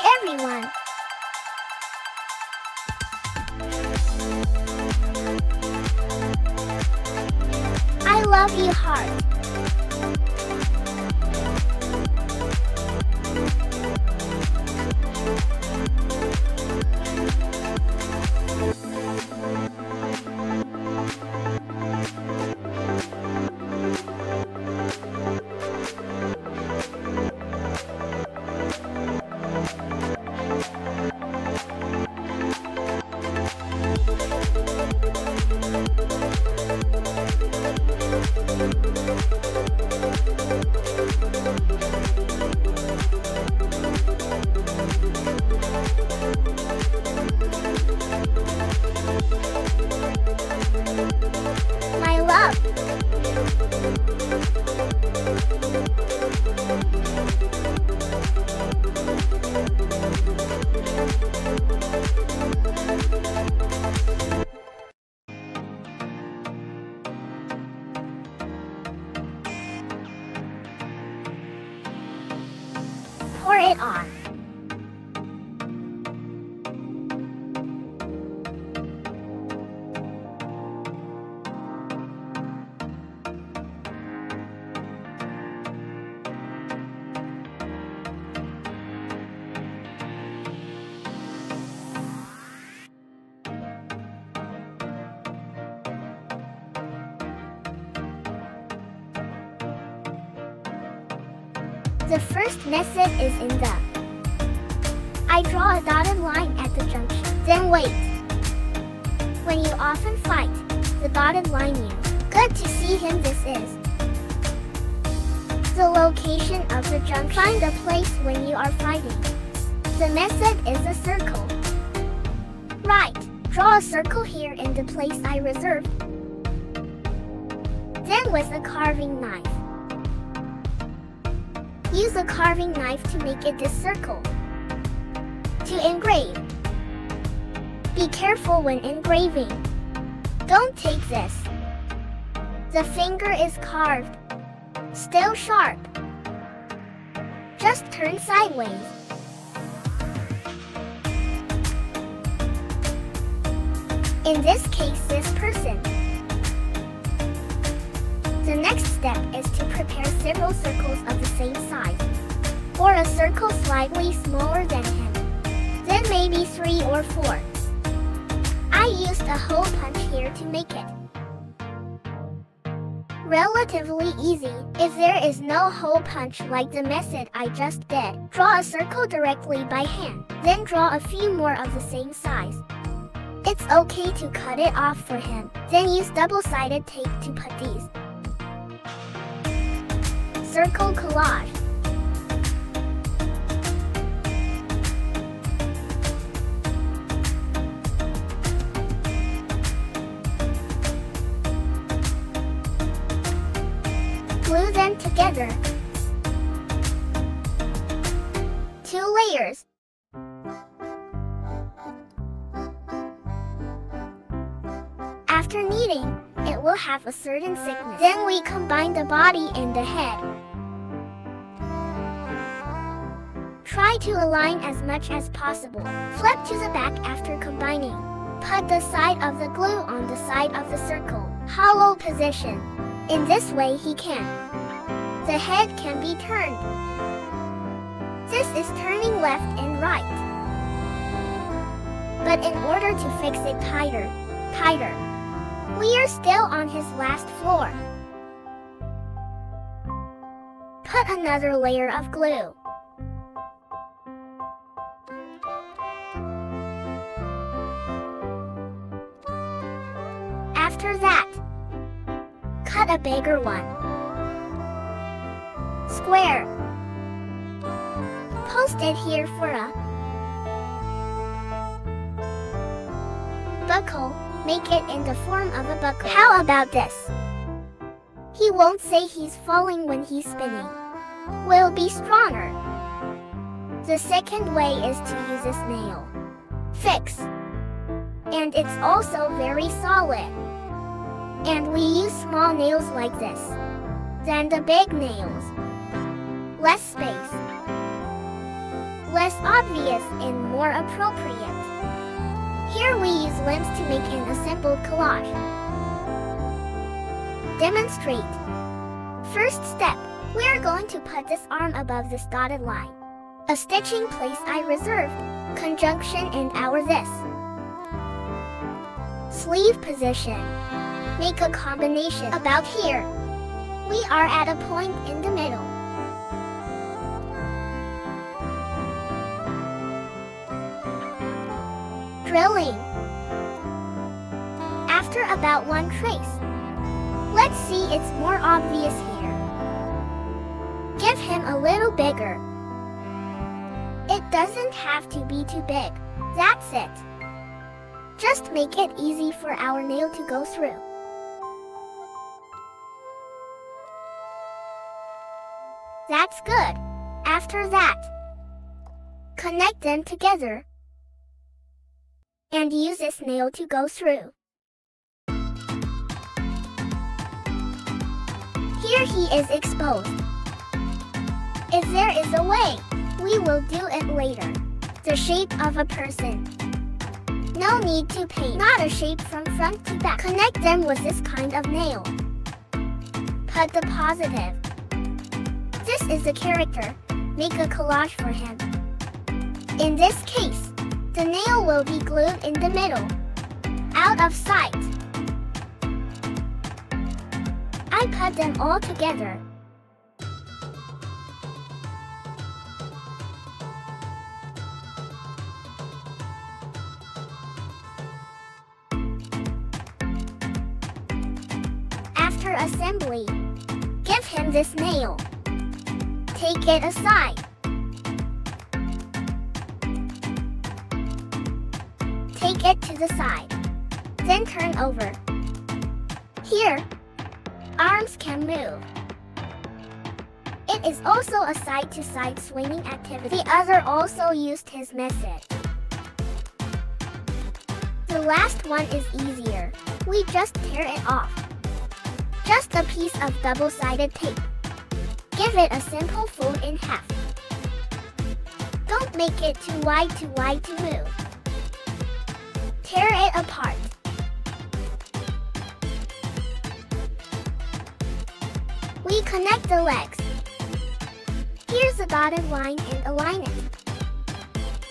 everyone! I love you, heart. My love. Pour it on. The first method is in the. I draw a dotted line at the junction, then wait. When you often fight, the dotted line you. Good to see him this is. The location of the junction. Find a place when you are fighting. The method is a circle. Right, draw a circle here in the place I reserved. Then with a carving knife. Use a carving knife to make it this circle. To engrave. Be careful when engraving. Don't take this. The finger is carved. Still sharp. Just turn sideways. In this case, this person. The next step is to prepare several circles of the same size, or a circle slightly smaller than him. Then maybe 3 or 4. I used a hole punch here to make it. Relatively easy. If there is no hole punch like the method I just did, draw a circle directly by hand, then draw a few more of the same size. It's okay to cut it off for him, then use double-sided tape to put these. Circle collage. Glue them together. 2 layers. After kneading, it will have a certain thickness. Then we combine the body and the head. Try to align as much as possible. Flip to the back after combining. Put the side of the glue on the side of the circle. Hollow position. In this way he can. The head can be turned. This is turning left and right. But in order to fix it tighter, we are still on his last floor. Put another layer of glue. After that, cut a bigger one. Square. Post it here for a buckle. Make it in the form of a buckle. How about this? He won't say he's falling when he's spinning. Will be stronger. The second way is to use this nail. Fix. And it's also very solid. And we use small nails like this. Than the big nails. Less space. less obvious and more appropriate. Here we use limbs to make an assembled collage. Demonstrate. First step, we are going to put this arm above this dotted line. A stitching place I reserved, conjunction and our this. Sleeve position. Make a combination about here. We are at a point in the middle. Drilling. After about one trace. Let's see it's more obvious here. Give him a little bigger. It doesn't have to be too big. That's it. Just make it easy for our nail to go through. That's good. After that, connect them together and use this nail to go through. Here he is exposed. If there is a way, we will do it later. The shape of a person. No need to paint, not a shape from front to back. Connect them with this kind of nail. Put the positive. This is a character. Make a collage for him. In this case, the nail will be glued in the middle, out of sight. I put them all together. After assembly, give him this nail. Take it aside. Take it to the side. Then turn over. Here, arms can move. It is also a side-to-side swinging activity. The other also used his method. The last one is easier. We just tear it off. Just a piece of double-sided tape. Give it a simple fold in half. Don't make it too wide to move. Tear it apart. We connect the legs. Here's a dotted line and align it.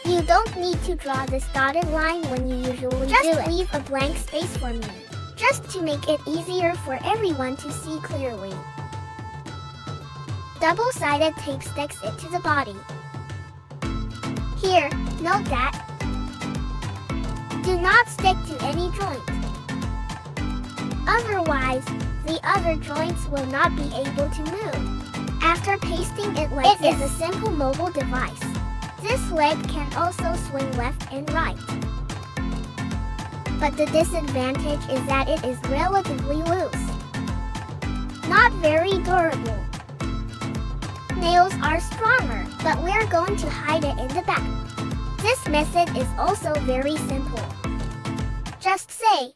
You don't need to draw this dotted line when you usually do it. Just leave a blank space for me, just to make it easier for everyone to see clearly. Double-sided tape sticks it to the body. Here, note that. Do not stick to any joint. Otherwise, the other joints will not be able to move. After pasting it like this, it is a simple mobile device. This leg can also swing left and right. But the disadvantage is that it is relatively loose. Not very durable. Nails are stronger, but we're going to hide it in the back. This method is also very simple. Just say,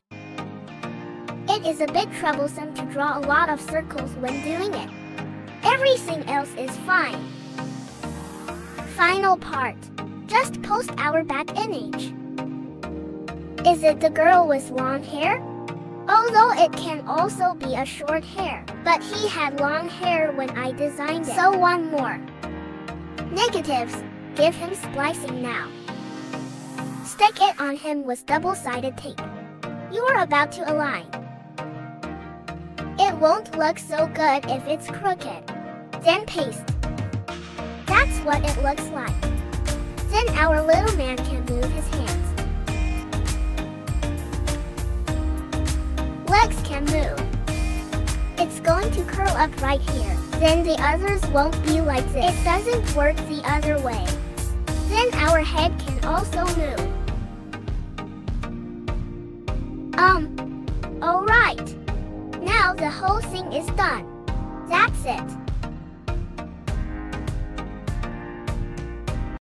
it is a bit troublesome to draw a lot of circles when doing it. Everything else is fine. Final part. Just post our back image. Is it the girl with long hair? Although it can also be a short hair, but he had long hair when I designed it. So one more. Negatives. Give him splicing now. Stick it on him with double-sided tape. You are about to align. It won't look so good if it's crooked. Then paste. That's what it looks like. Then our little man can move his hands. Legs can move. It's going to curl up right here. Then the others won't be like this. It doesn't work the other way. Then our head can also move. Alright. Now the whole thing is done. That's it.